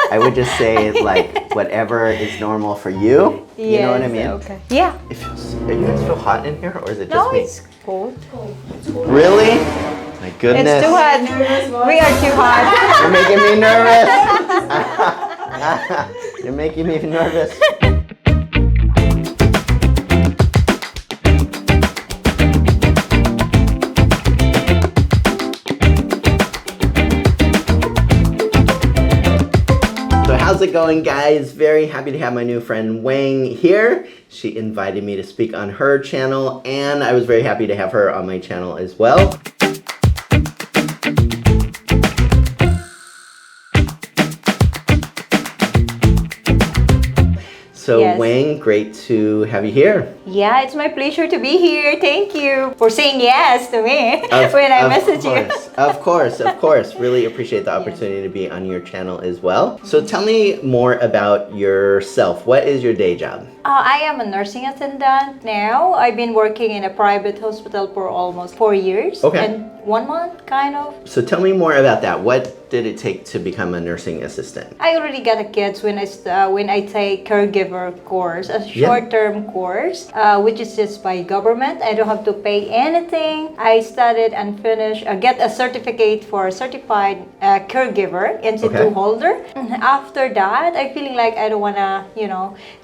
I would just say like whatever is normal for you. You know what I mean? Okay. Yeah. It feels, you guys feel hot in here, or is it just No, me? it's cold. Really? My goodness. It's too hot. We are too hot. You're making me nervous. You're making me nervous. How's it going, guys? Very happy to have my new friend Weng here. She invited me to speak on her channel, and I was very happy to have her on my channel as well. So Yes. Weng, great to have you here. Yeah, it's my pleasure to be here. Thank you for saying yes to me when I message you. Of course. Really appreciate the opportunity to be on your channel as well. So tell me more about yourself. What is your day job? I am a nursing attendant now. I've been working in a private hospital for almost 4 years. Okay. And 1 month, kind of. So tell me more about that. What did it take to become a nursing assistant? I already got a kids when I take caregiver course, a short-term course, which is just by government. I don't have to pay anything. I studied and finished, get a certificate for a certified caregiver, Institute holder. After that, I feeling like I don't wanna,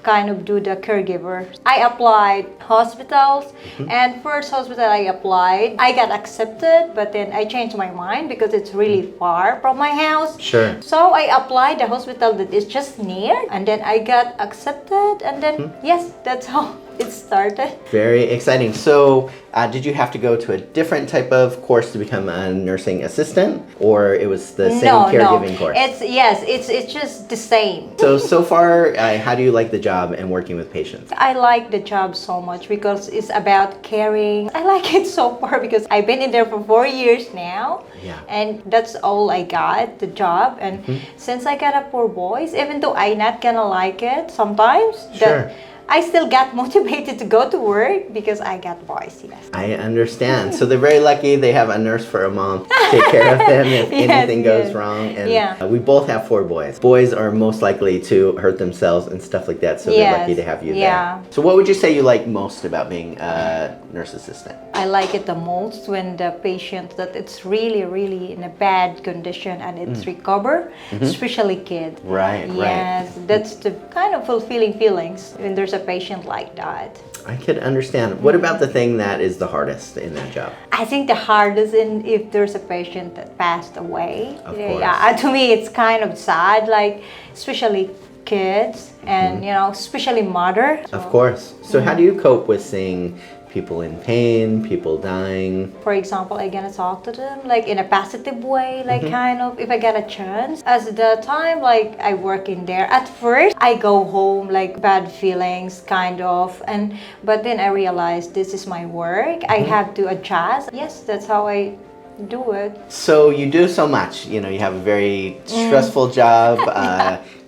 kind of do the caregiver. I applied hospitals, and first hospital I applied, I got accepted, but then I changed my mind because it's really far from my house. Sure. So I applied the hospital that is just near, and then I got accepted, and then yes, that's how it started. Very exciting. So did you have to go to a different type of course to become a nursing assistant, or it was the same caregiving course? It's just the same. So far, how do you like the job and working with patients? I like the job so much because it's about caring. I like it so far because I've been in there for 4 years now. Yeah. And that's all I got, the job. And since I got 4 boys, even though I'm not gonna like it sometimes, Sure. I still got motivated to go to work because I got boys, yes. I understand. So they're very lucky they have a nurse for a mom to take care of them if anything goes wrong. And we both have 4 boys. Boys are most likely to hurt themselves and stuff like that, so they're lucky to have you there. So what would you say you like most about being a nurse assistant? I like it the most when the patient that it's really in a bad condition and it's recover, especially kids. Right. Yes, that's the kind of fulfilling feelings when there's a patient like that. I could understand. What about the thing that is the hardest in that job? I think the hardest in if there's a patient that passed away. Of course. Yeah, to me it's kind of sad, like especially kids and especially mother. Of course. So how do you cope with seeing people in pain, people dying? For example, I'm gonna talk to them like in a positive way, like kind of if I get a chance. As the time like I work in there, at first I go home like bad feelings kind of, but then I realized this is my work. I have to adjust. Yes, that's how I do it. So you do so much. You have a very stressful job.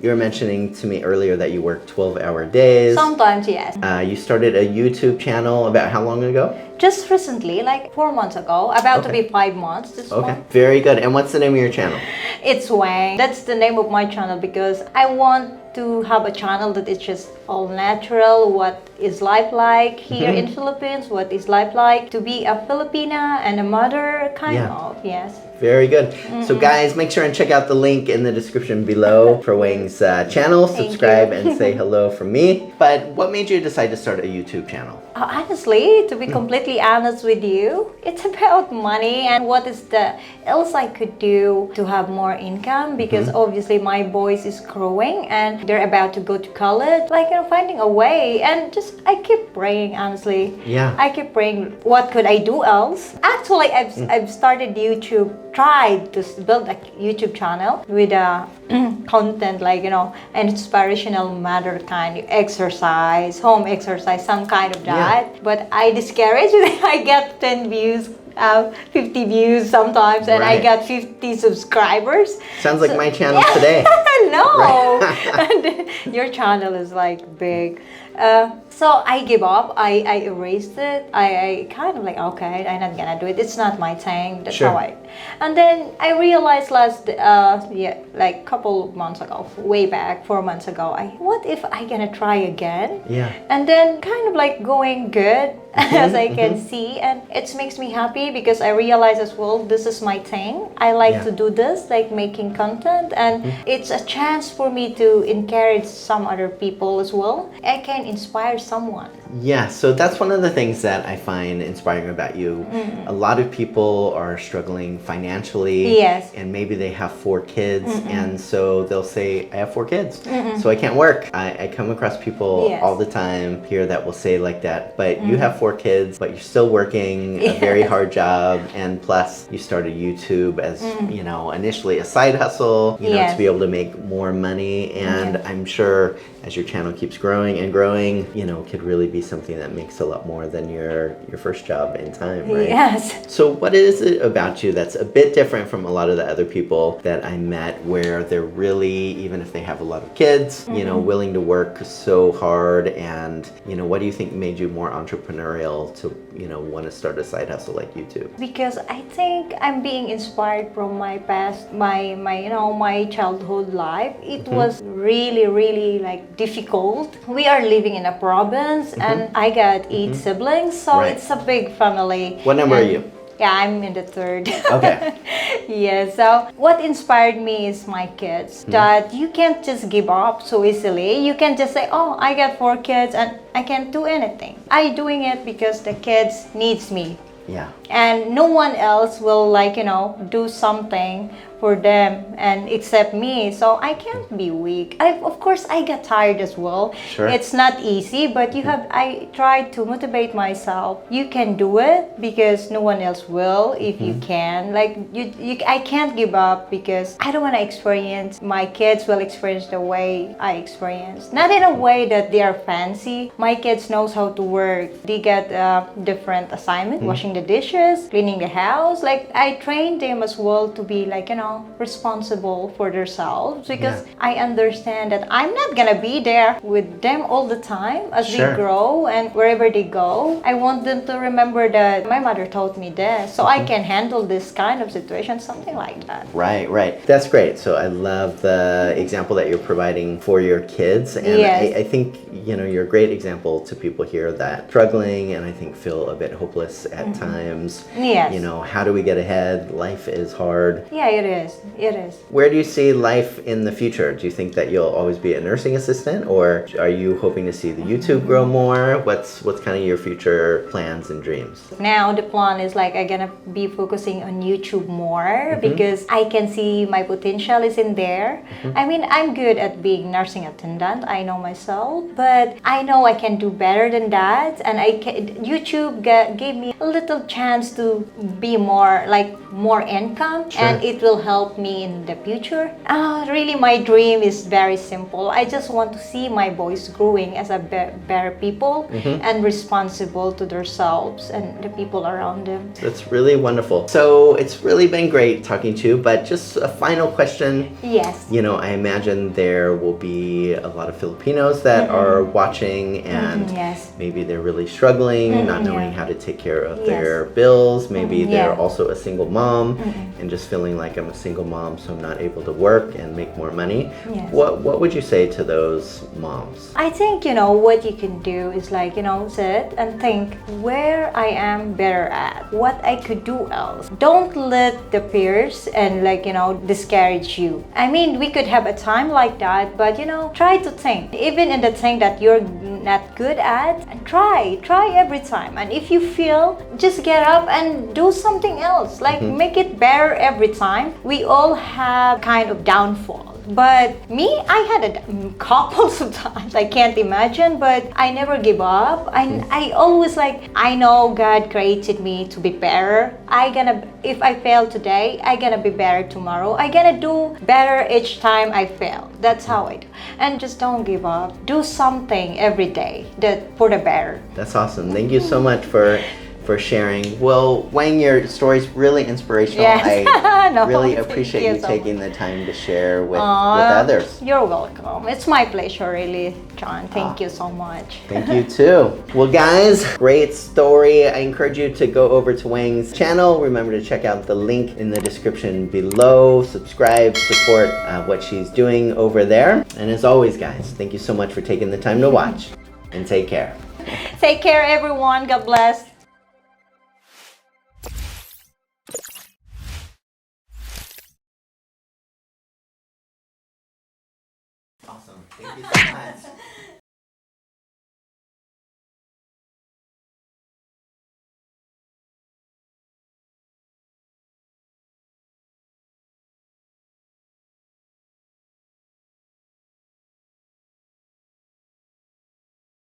You were mentioning to me earlier that you work 12-hour days. Sometimes, yes. You started a YouTube channel about how long ago? Just recently, like 4 months ago, about to be 5 months this month. Very good. And what's the name of your channel? It's Weng. That's the name of my channel because I want to have a channel that is just all natural. What is life like here in Philippines? What is life like to be a Filipina and a mother, kind of, yes. Very good. So guys, make sure and check out the link in the description below for Weng's channel. Subscribe and say hello from me. But what made you decide to start a YouTube channel? Honestly, to be completely honest with you, it's about money and what is the else I could do to have more income because obviously my boys is growing and they're about to go to college. Like finding a way and just I keep praying, honestly. Yeah. I keep praying. What could I do else? Actually, I've started YouTube. Tried to build a YouTube channel with content like an inspirational matter kind of exercise, home exercise, some kind of that. But I discouraged. I get 10 views, 50 views sometimes, and I got 50 subscribers. Sounds like my channel today. No, And then your channel is like big. So I give up. I erased it. I kind of like, okay, I'm not gonna do it. It's not my thing. That's Sure. how I. And then I realized like couple of months ago, way back 4 months ago, what if I gonna try again? Yeah. And then kind of like going good as I can see, and it makes me happy because I realize as well, this is my thing. I like to do this, like making content, and it's a chance for me to encourage some other people as well. I can inspire someone. Yeah, so that's one of the things that I find inspiring about you. A lot of people are struggling financially, Yes. and maybe they have 4 kids, and so they'll say, I have 4 kids, so I can't work. I come across people all the time here that will say like that, but you have 4 kids, but you're still working a very hard job, and plus you started YouTube as, you know, initially a side hustle, you know, to be able to make more money, and I'm sure as your channel keeps growing and growing, you know, could really be something that makes a lot more than your first job in time, right? Yes. So what is it about you that's a bit different from a lot of the other people that I met, where they're really, even if they have a lot of kids, you know, willing to work so hard, and, you know, what do you think made you more entrepreneurial to, you know, want to start a side hustle like YouTube? Because I think I'm being inspired from my past, my you know, my childhood life. It was really like difficult. We are living in a province, and I got 8 siblings, so it's a big family. What number are you? Yeah, I'm in the 3rd. Okay. Yeah, so what inspired me is my kids, that you can't just give up so easily. You can't just say, oh, I got 4 kids and I can't do anything. I'm doing it because the kids needs me. Yeah. And no one else will, like, you know, do something for them and except me, so I can't be weak. Of course I get tired as well. Sure. It's not easy, but I try to motivate myself. You can do it because no one else will if you can. Like I can't give up because I don't want to experience, my kids will experience the way I experienced. Not in a way that they are fancy. My kids knows how to work. They get different assignment, washing the dishes, cleaning the house. Like I train them as well to be, like, you know, responsible for themselves, because I understand that I'm not gonna be there with them all the time as they grow and wherever they go. I want them to remember that my mother taught me this, so I can handle this kind of situation, something like that. Right. That's great. So I love the example that you're providing for your kids, and I think, you know, you're a great example to people here that struggling and I think feel a bit hopeless at times. Yes. You know, how do we get ahead? Life is hard. Yeah, it is. It is. Where do you see life in the future? Do you think that you'll always be a nursing assistant, or are you hoping to see the YouTube grow more? What's kind of your future plans and dreams? Now the plan is like I'm gonna be focusing on YouTube more because I can see my potential is in there. I mean, I'm good at being nursing attendant. I know myself, but I know I can do better than that, and YouTube gave me a little chance to be more income, and it will help me in the future. Really, my dream is very simple. I just want to see my boys growing as a better people and responsible to themselves and the people around them. That's really wonderful. So it's really been great talking to you, but just a final question. Yes. You know, I imagine there will be a lot of Filipinos that are watching, and maybe they're really struggling, not knowing how to take care of their bills. Maybe they're also a single mom and just feeling like, I'm a single mom, so I'm not able to work and make more money. Yes. What would you say to those moms? I think, you know, what you can do is, like, you know, sit and think where I am better at, what I could do else. Don't let the peers and, like, you know, discourage you. I mean, we could have a time like that, but, you know, try to think. Even in the thing that you're not good at, try every time. And if you fail, just get up and do something else. Like, make it better every time. We all have kind of downfall. But me, I had a couple of times I can't imagine, but I never give up. I always, like, I know God created me to be better. If I fail today, I gonna be better tomorrow. I gonna do better each time I fail. That's how I do. And just don't give up. Do something every day for the better. That's awesome. Thank you so much for for sharing. Well, Weng, your story's really inspirational. Yes. I No, really thank appreciate you you so taking the time to share with Aw, others. You're welcome. It's my pleasure, really, John. Thank you so much. Thank you too. Well, guys, great story. I encourage you to go over to Weng's channel. Remember to check out the link in the description below. Subscribe, support what she's doing over there. And as always, guys, thank you so much for taking the time to watch. And take care. Take care, everyone. God bless. Awesome. Thank you so much.